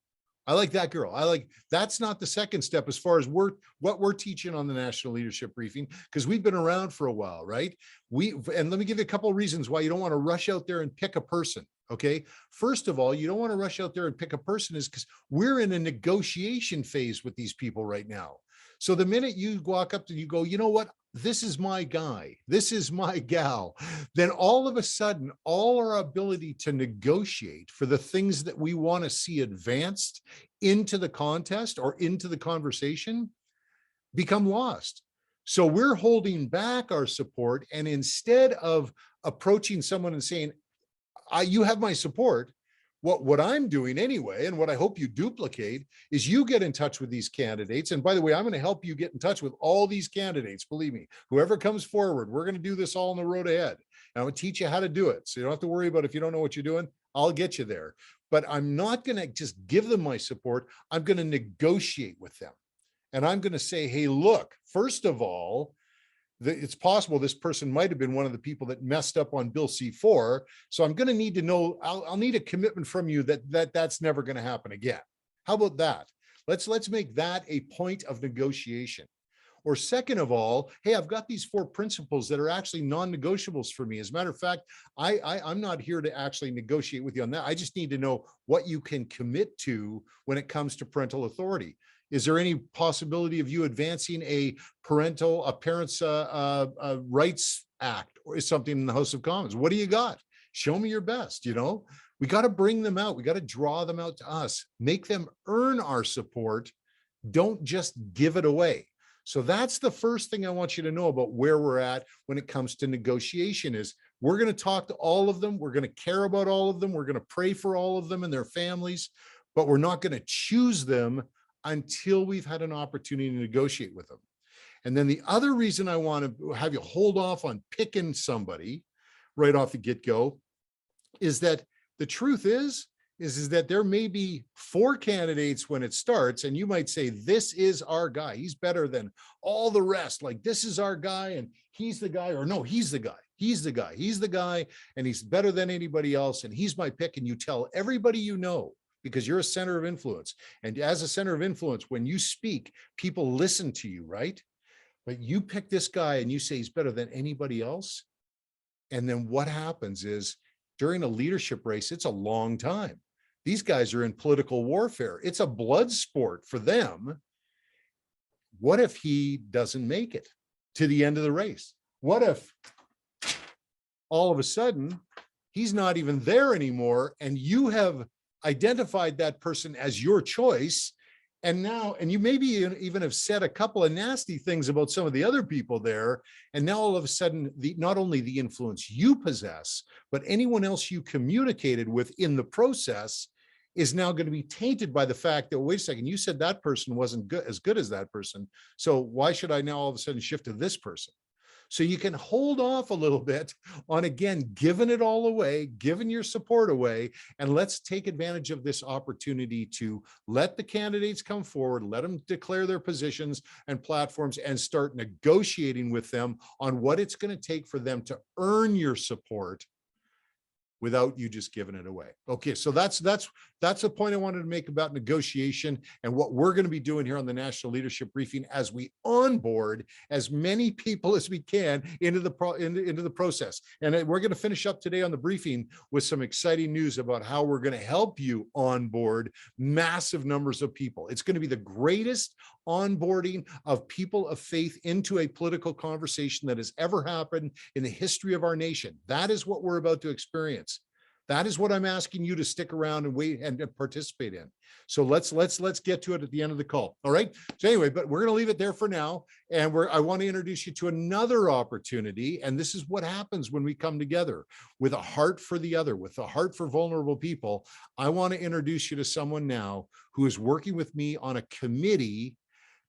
[SPEAKER 1] I like that girl, that's not the second step as far as what we're teaching on the National Leadership Briefing, because we've been around for a while, right? And let me give you a couple of reasons why you don't want to rush out there and pick a person. Okay. First of all, you don't want to rush out there and pick a person is because we're in a negotiation phase with these people right now. So the minute you walk up and you go, you know what, this is my guy, this is my gal, then all of a sudden, all our ability to negotiate for the things that we want to see advanced into the contest or into the conversation become lost. So we're holding back our support. And instead of approaching someone and saying, you have my support, what I'm doing anyway, and what I hope you duplicate, is you get in touch with these candidates. And by the way, I'm going to help you get in touch with all these candidates. Believe me, whoever comes forward, we're going to do this all on the road ahead. And I'm going to teach you how to do it. So you don't have to worry about if you don't know what you're doing, I'll get you there. But I'm not going to just give them my support. I'm going to negotiate with them. And I'm going to say, hey, look, first of all, it's possible this person might have been one of the people that messed up on Bill C4. So I'm going to need to know, I'll need a commitment from you that's never going to happen again. How about that? Let's make that a point of negotiation. Or second of all, hey, I've got these 4 principles that are actually non-negotiables for me. As a matter of fact, I'm not here to actually negotiate with you on that. I just need to know what you can commit to when it comes to parental authority. Is there any possibility of you advancing a parents' rights act or something in the House of Commons? What do you got? Show me your best. We got to bring them out. We got to draw them out to us, make them earn our support. Don't just give it away. So that's the first thing I want you to know about where we're at when it comes to negotiation is we're going to talk to all of them. We're going to care about all of them. We're going to pray for all of them and their families, but we're not going to choose them until we've had an opportunity to negotiate with them. And then the other reason I want to have you hold off on picking somebody right off the get-go is that the truth is that there may be 4 candidates when it starts, and you might say, this is our guy. He's better than all the rest. Like, this is our guy, and he's the guy, or no, he's the guy. He's the guy. He's the guy, and he's better than anybody else, and he's my pick. And you tell everybody you know, because you're a center of influence. And as a center of influence, when you speak, people listen to you, right? But you pick this guy and you say he's better than anybody else. And then what happens is during a leadership race, it's a long time. These guys are in political warfare. It's a blood sport for them. What if he doesn't make it to the end of the race? What if all of a sudden, he's not even there anymore. And you have identified that person as your choice. And now, and you maybe even have said a couple of nasty things about some of the other people there. And now all of a sudden, not only the influence you possess, but anyone else you communicated with in the process is now going to be tainted by the fact that, wait a second, you said that person wasn't as good as that person. So why should I now all of a sudden shift to this person? So you can hold off a little bit on, again, giving it all away, giving your support away, and let's take advantage of this opportunity to let the candidates come forward, let them declare their positions and platforms, and start negotiating with them on what it's going to take for them to earn your support without you just giving it away. Okay, so that's a point I wanted to make about negotiation and what we're going to be doing here on the National Leadership Briefing as we onboard as many people as we can into the process. And we're going to finish up today on the briefing with some exciting news about how we're going to help you onboard massive numbers of people. It's going to be the greatest onboarding of people of faith into a political conversation that has ever happened in the history of our nation. That is what we're about to experience. That is what I'm asking you to stick around and wait and participate in. So let's get to it at the end of the call. All right. So anyway, but we're going to leave it there for now. And I want to introduce you to another opportunity. And this is what happens when we come together with a heart for the other, with a heart for vulnerable people. I want to introduce you to someone now who is working with me on a committee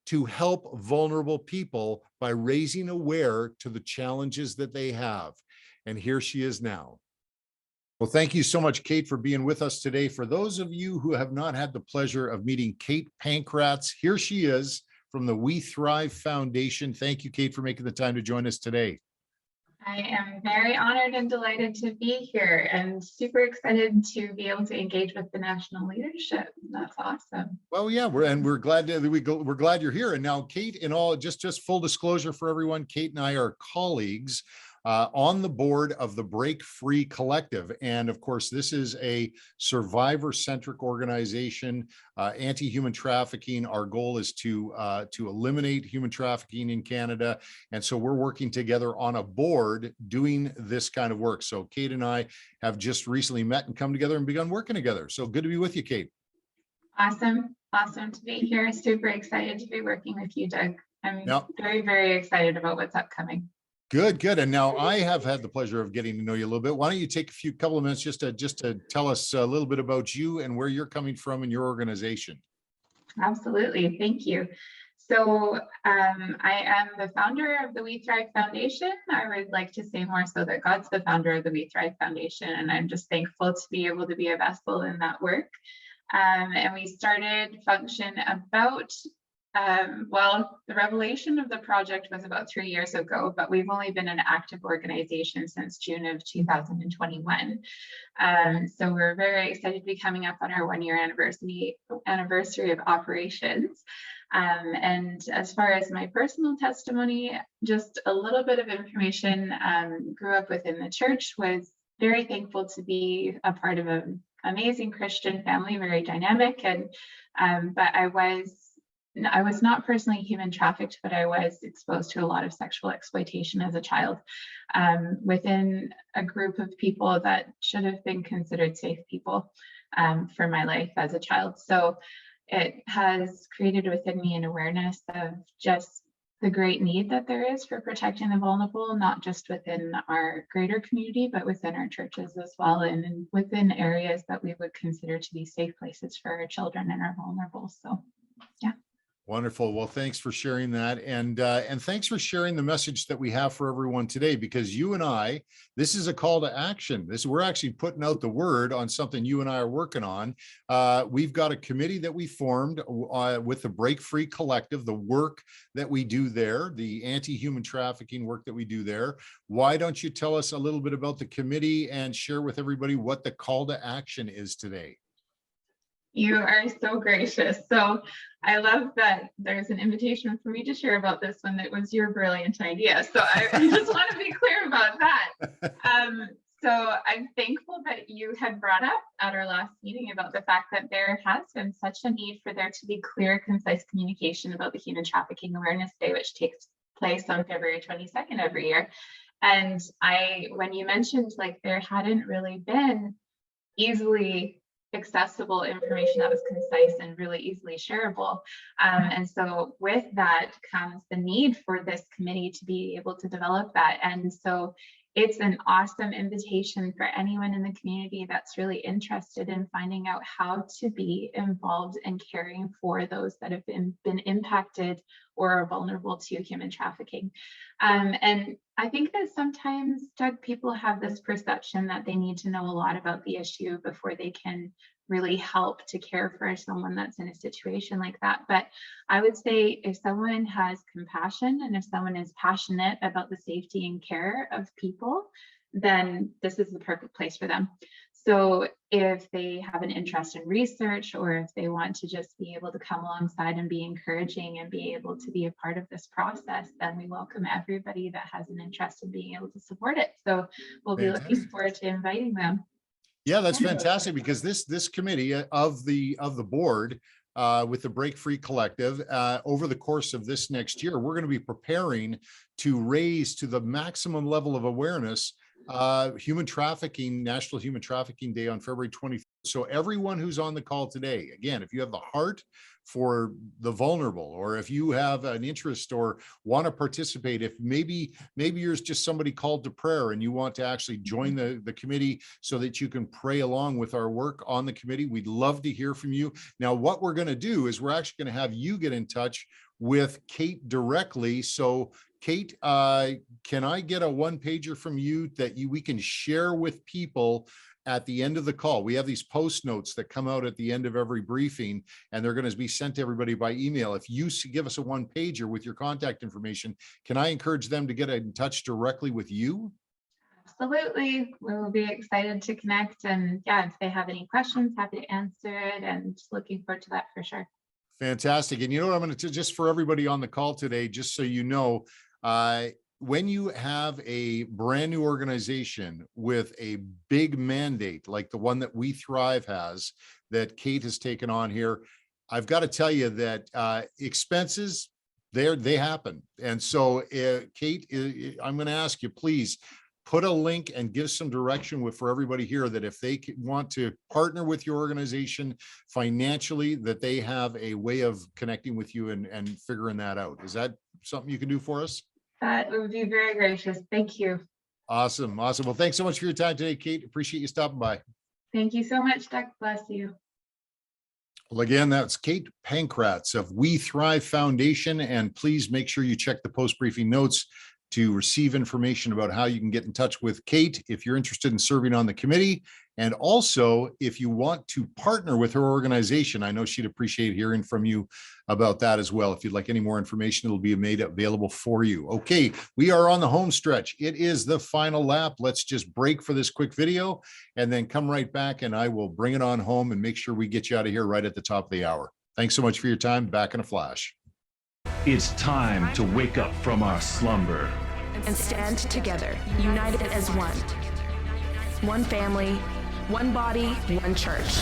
[SPEAKER 1] to help vulnerable people by raising awareness to the challenges that they have. And here she is now. Well, thank you so much, Kate, for being with us today. For those of you who have not had the pleasure of meeting Kate Pankratz, here she is from the We Thrive Foundation. Thank you, Kate, for making the time to join us today.
[SPEAKER 4] I am very honored and delighted to be here and super excited to be able to engage with the national leadership. That's awesome.
[SPEAKER 1] Well, yeah, we're glad we're glad you're here. And now, Kate, in all, just full disclosure for everyone, Kate and I are colleagues on the board of the Break Free Collective. And of course, this is a survivor-centric organization, anti-human trafficking. Our goal is to eliminate human trafficking in Canada. And so we're working together on a board doing this kind of work. So Kate and I have just recently met and come together and begun working together. So good to be with you, Kate.
[SPEAKER 4] Awesome. Awesome to be here. Super excited to be working with you, Doug. I'm very, very excited about what's upcoming.
[SPEAKER 1] Good. And now I have had the pleasure of getting to know you a little bit. Why don't you take a couple of minutes just to tell us a little bit about you and where you're coming from in your organization?
[SPEAKER 4] Absolutely. Thank you. So I am the founder of the We Thrive Foundation. I would like to say more so that God's the founder of the We Thrive Foundation, and I'm just thankful to be able to be a vessel in that work. And we started Function about the revelation of the project was about 3 years ago, but we've only been an active organization since June of 2021. So we're very excited to be coming up on our 1-year anniversary of operations. And as far as my personal testimony, just a little bit of information. Grew up within the church, was very thankful to be a part of an amazing Christian family, very dynamic, and but I was not personally human trafficked, but I was exposed to a lot of sexual exploitation as a child within a group of people that should have been considered safe people for my life as a child. So it has created within me an awareness of just the great need that there is for protecting the vulnerable, not just within our greater community, but within our churches as well, and within areas that we would consider to be safe places for our children and our vulnerable. So, yeah.
[SPEAKER 1] Wonderful. Well, thanks for sharing that. And thanks for sharing the message that we have for everyone today, because you and I, this is a call to action. We're actually putting out the word on something you and I are working on. We've got a committee that we formed with the Break Free Collective, the work that we do there, the anti-human trafficking work that we do there. Why don't you tell us a little bit about the committee and share with everybody what the call to action is today?
[SPEAKER 4] You are so gracious. So I love that there's an invitation for me to share about this one that was your brilliant idea. So I just want to be clear about that. So I'm thankful that you had brought up at our last meeting about the fact that there has been such a need for there to be clear, concise communication about the Human Trafficking Awareness Day, which takes place on February 22nd every year. And when you mentioned like there hadn't really been easily accessible information that was concise and really easily shareable. And so with that comes the need for this committee to be able to develop that. And so it's an awesome invitation for anyone in the community that's really interested in finding out how to be involved in caring for those that have been impacted or are vulnerable to human trafficking. And I think that sometimes, Doug, people have this perception that they need to know a lot about the issue before they can really help to care for someone that's in a situation like that. But I would say if someone has compassion and if someone is passionate about the safety and care of people, then this is the perfect place for them. So if they have an interest in research, or if they want to just be able to come alongside and be encouraging and be able to be a part of this process, then we welcome everybody that has an interest in being able to support it. So we'll be looking forward to inviting them.
[SPEAKER 1] Yeah, that's fantastic, because this committee of the board with the Break Free Collective over the course of this next year, we're going to be preparing to raise to the maximum level of awareness human trafficking, National Human Trafficking Day on February 23rd. So everyone who's on the call today, again, if you have the heart for the vulnerable, or if you have an interest or want to participate, if maybe you're just somebody called to prayer and you want to actually join the committee so that you can pray along with our work on the committee, we'd love to hear from you. Now, what we're going to do is we're actually going to have you get in touch with Kate directly. So Kate, can I get a one-pager from you that we can share with people at the end of the call? We have these post notes that come out at the end of every briefing, and they're going to be sent to everybody by email. If you give us a one-pager with your contact information, can I encourage them to get in touch directly with you?
[SPEAKER 4] Absolutely. We will be excited to connect. And yeah, if they have any questions, happy to answer it, and just looking forward to that for sure.
[SPEAKER 1] Fantastic. And you know what I'm going to, just for everybody on the call today, just so you know, when you have a brand new organization with a big mandate like the one that We Thrive has, that Kate has taken on here, I've got to tell you that expenses, they happen. And so Kate, I'm going to ask you, please put a link and give some direction for everybody here, that if they want to partner with your organization financially, that they have a way of connecting with you and figuring that out. Is that something you can do for us?
[SPEAKER 4] That would be very gracious. Thank you.
[SPEAKER 1] Awesome. Awesome. Well, thanks so much for your time today, Kate. Appreciate you stopping by.
[SPEAKER 4] Thank you so much, Doug. Bless you.
[SPEAKER 1] Well, again, that's Kate Pankratz of We Thrive Foundation. And please make sure you check the post-briefing notes to receive information about how you can get in touch with Kate if you're interested in serving on the committee. And also, if you want to partner with her organization, I know she'd appreciate hearing from you about that as well. If you'd like any more information, it'll be made available for you. Okay, we are on the home stretch. It is the final lap. Let's just break for this quick video and then come right back, and I will bring it on home and make sure we get you out of here right at the top of the hour. Thanks so much for your time. Back in a flash.
[SPEAKER 5] It's time to wake up from our slumber
[SPEAKER 6] and stand together, united as one. One family, one body, one church.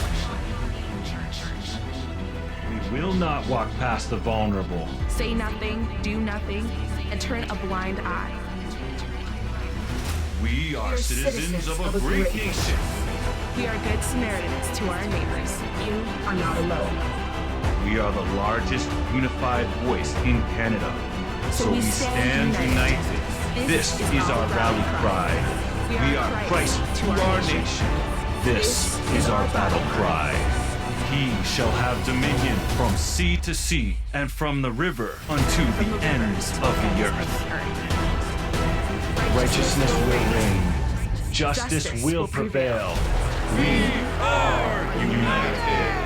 [SPEAKER 5] We will not walk past the vulnerable.
[SPEAKER 6] Say nothing, do nothing, and turn a blind eye.
[SPEAKER 5] We are citizens of a great nation.
[SPEAKER 6] We are good Samaritans to our neighbors. You are not alone.
[SPEAKER 5] We are the largest unified voice in Canada. So we stand united. This is our rally cry. We are Christ to our nation. This is our battle cry. He shall have dominion from sea to sea and from the river unto the ends of the earth. Righteousness will reign. Justice will prevail. We are united.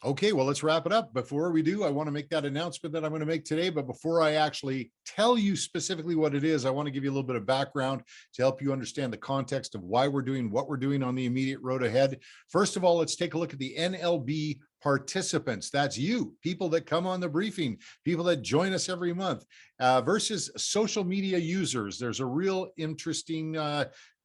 [SPEAKER 1] Okay, well, let's wrap it up. Before we do, I want to make that announcement that I'm going to make today. But before I actually tell you specifically what it is, I want to give you a little bit of background to help you understand the context of why we're doing what we're doing on the immediate road ahead. First of all, let's take a look at the NLB participants. That's you, people that come on the briefing, people that join us every month, versus social media users. There's a real interesting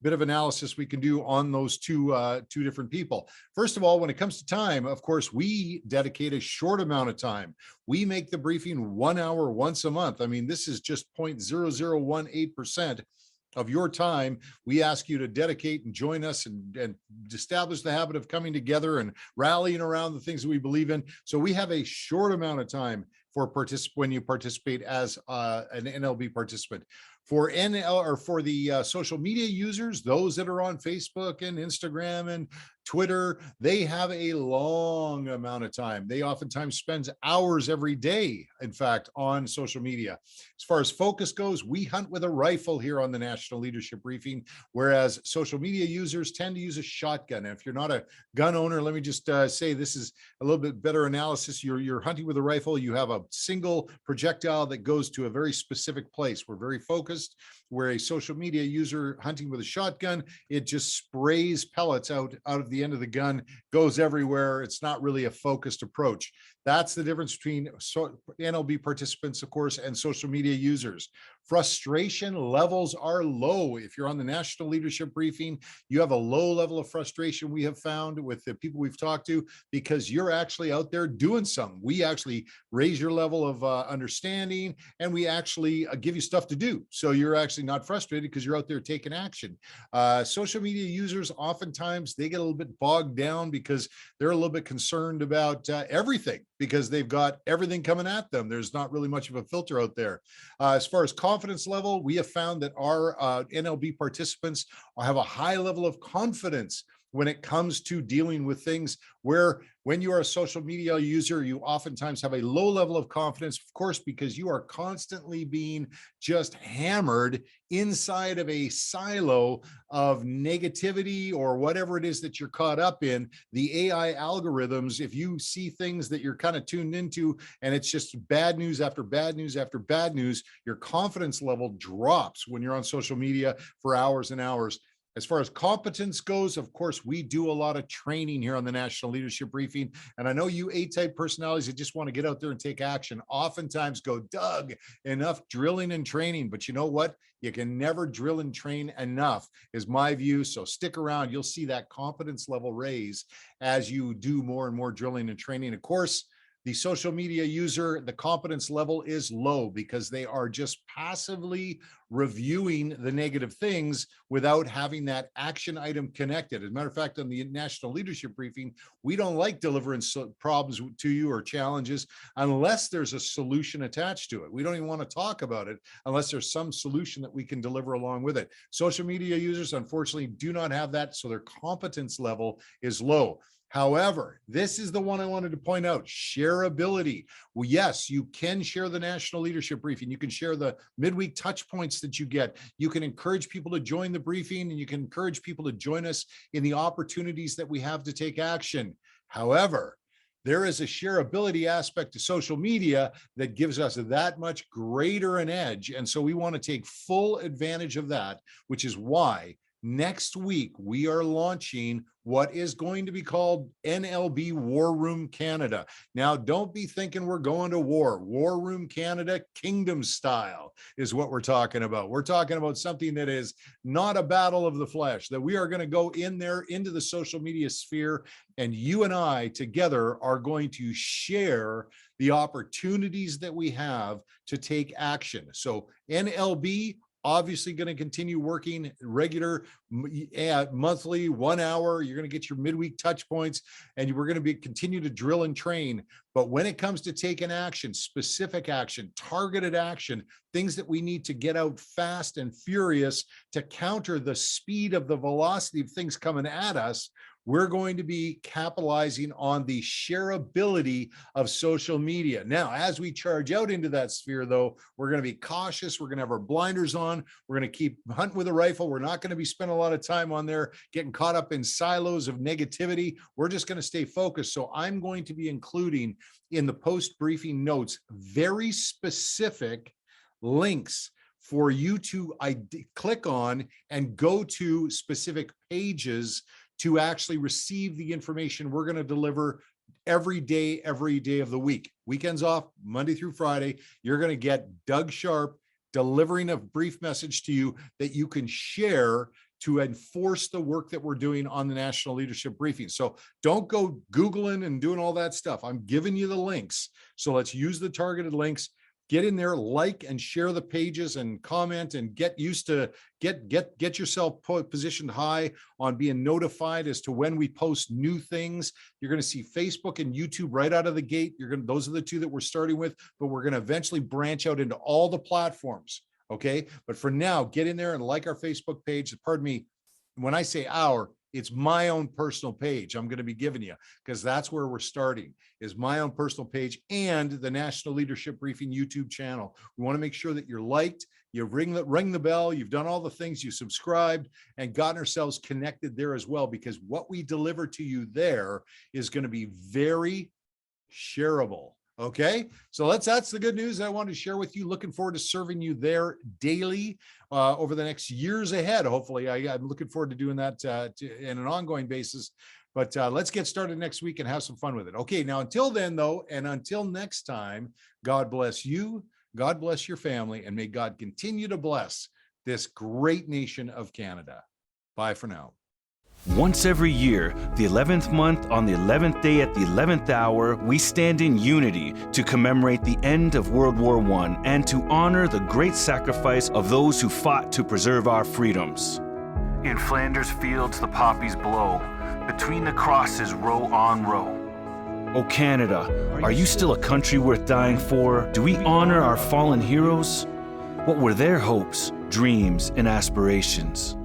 [SPEAKER 1] bit of analysis we can do on those two different people. First of all, when it comes to time, of course, we dedicate a short amount of time. We make the briefing 1 hour once a month. I mean, this is just 0.0018% of your time. We ask you to dedicate and join us and establish the habit of coming together and rallying around the things that we believe in. So we have a short amount of time for when you participate as an NLB participant. For the social media users, those that are on Facebook and Instagram and Twitter, they have a long amount of time. They oftentimes spend hours every day, in fact, on social media. As far as focus goes, we hunt with a rifle here on the National Leadership Briefing, whereas social media users tend to use a shotgun. And if you're not a gun owner, let me just say this is a little bit better analysis. You're hunting with a rifle. You have a single projectile that goes to a very specific place. We're very focused. Where a social media user hunting with a shotgun, it just sprays pellets out of the end of the gun, goes everywhere. It's not really a focused approach. That's the difference between NLB participants, of course, and social media users. Frustration levels are low. If you're on the National Leadership Briefing, you have a low level of frustration, we have found with the people we've talked to, because you're actually out there doing something. We actually raise your level of understanding, and we actually give you stuff to do. So you're actually not frustrated because you're out there taking action. Social media users, oftentimes they get a little bit bogged down because they're a little bit concerned about everything, because they've got everything coming at them. There's not really much of a filter out there. As far as confidence level, we have found that our NLB participants have a high level of confidence when it comes to dealing with things, where when you are a social media user, you oftentimes have a low level of confidence, of course, because you are constantly being just hammered inside of a silo of negativity or whatever it is that you're caught up in. The AI algorithms, if you see things that you're kind of tuned into and it's just bad news after bad news after bad news, your confidence level drops when you're on social media for hours and hours. As far as competence goes, of course, we do a lot of training here on the National Leadership Briefing. And I know you A-type personalities that just want to get out there and take action oftentimes go, Doug, enough drilling and training. But you know what? You can never drill and train enough, is my view. So stick around. You'll see that competence level raise as you do more and more drilling and training. Of course, the social media user, the competence level is low because they are just passively reviewing the negative things without having that action item connected. As a matter of fact, on the National Leadership Briefing, we don't like delivering problems to you or challenges unless there's a solution attached to it. We don't even want to talk about it unless there's some solution that we can deliver along with it. Social media users, unfortunately, do not have that, so their competence level is low. However, this is the one I wanted to point out, shareability. Well, yes, you can share the National Leadership Briefing. You can share the midweek touch points that you get. You can encourage people to join the briefing, and you can encourage people to join us in the opportunities that we have to take action. However, there is a shareability aspect to social media that gives us that much greater an edge. And so we want to take full advantage of that, which is why next week, we are launching what is going to be called NLB War Room Canada. Now, don't be thinking we're going to war. War Room Canada, kingdom style is what we're talking about. We're talking about something that is not a battle of the flesh, that we are going to go in there into the social media sphere, and you and I together are going to share the opportunities that we have to take action. So NLB, obviously going to continue working regular, monthly, 1 hour. You're going to get your midweek touch points, and we're going to continue to drill and train. But when it comes to taking action, specific action, targeted action, things that we need to get out fast and furious to counter the speed of the velocity of things coming at us, we're going to be capitalizing on the shareability of social media. Now, as we charge out into that sphere, though, we're going to be cautious. We're going to have our blinders on. We're going to keep hunting with a rifle. We're not going to be spending a lot of time on there getting caught up in silos of negativity. We're just going to stay focused. So I'm going to be including in the post-briefing notes very specific links for you to click on and go to specific pages to actually receive the information we're going to deliver every day of the week. Weekends off, Monday through Friday. You're going to get Doug Sharp delivering a brief message to you that you can share to enforce the work that we're doing on the National Leadership Briefing. So don't go Googling and doing all that stuff. I'm giving you the links. So let's use the targeted links. Get in there, like and share the pages and comment, and get used to get yourself positioned high on being notified as to when we post new things. You're going to see Facebook and YouTube right out of the gate. Those are the two that we're starting with, but we're going to eventually branch out into all the platforms. Okay. But for now, get in there and like our Facebook page. Pardon me. When I say our, it's my own personal page I'm going to be giving you, because that's where we're starting, is my own personal page and the National Leadership Briefing YouTube channel. We want to make sure that you're liked, you ring the bell, you've done all the things, you subscribed and gotten ourselves connected there as well, because what we deliver to you there is going to be very shareable. Okay, so that's the good news I wanted to share with you. Looking forward to serving you there daily over the next years ahead. Hopefully, I'm looking forward to doing that in an ongoing basis. But let's get started next week and have some fun with it. Okay, now until then, though, and until next time, God bless you, God bless your family, and may God continue to bless this great nation of Canada. Bye for now.
[SPEAKER 5] Once every year, the 11th month, on the 11th day at the 11th hour, we stand in unity to commemorate the end of World War I and to honor the great sacrifice of those who fought to preserve our freedoms. In Flanders fields the poppies blow, between the crosses row on row. O Canada, are you still a country worth dying for? Do we honor our fallen heroes? What were their hopes, dreams, and aspirations?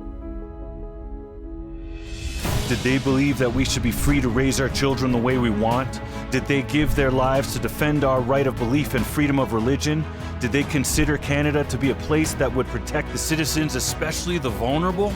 [SPEAKER 5] Did they believe that we should be free to raise our children the way we want? Did they give their lives to defend our right of belief and freedom of religion? Did they consider Canada to be a place that would protect the citizens, especially the vulnerable?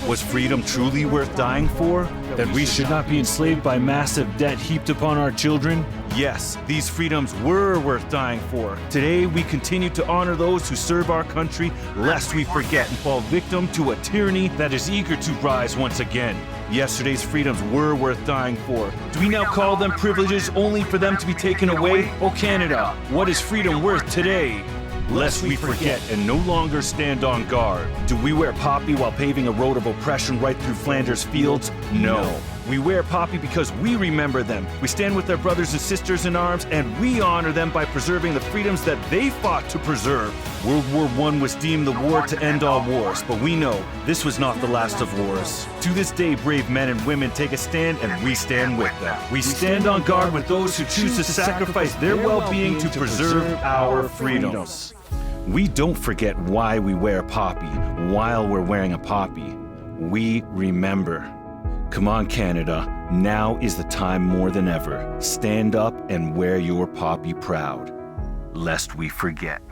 [SPEAKER 5] Was freedom truly worth dying for? That we should not be enslaved by massive debt heaped upon our children? Yes, these freedoms were worth dying for. Today, we continue to honor those who serve our country, lest we forget and fall victim to a tyranny that is eager to rise once again. Yesterday's freedoms were worth dying for. Do we now call them privileges only for them to be taken away? Oh Canada, what is freedom worth today? Lest we forget and no longer stand on guard. Do we wear poppy while paving a road of oppression right through Flanders fields? No. We wear poppy because we remember them. We stand with our brothers and sisters in arms, and we honor them by preserving the freedoms that they fought to preserve. World War I was deemed the war to end all wars, but we know this was not the last of wars. To this day, brave men and women take a stand, and we stand with them. We stand on guard with those who choose to sacrifice their well-being to preserve our freedoms. We don't forget why we wear poppy while we're wearing a poppy. We remember. Come on, Canada, now is the time more than ever. Stand up and wear your poppy proud, lest we forget.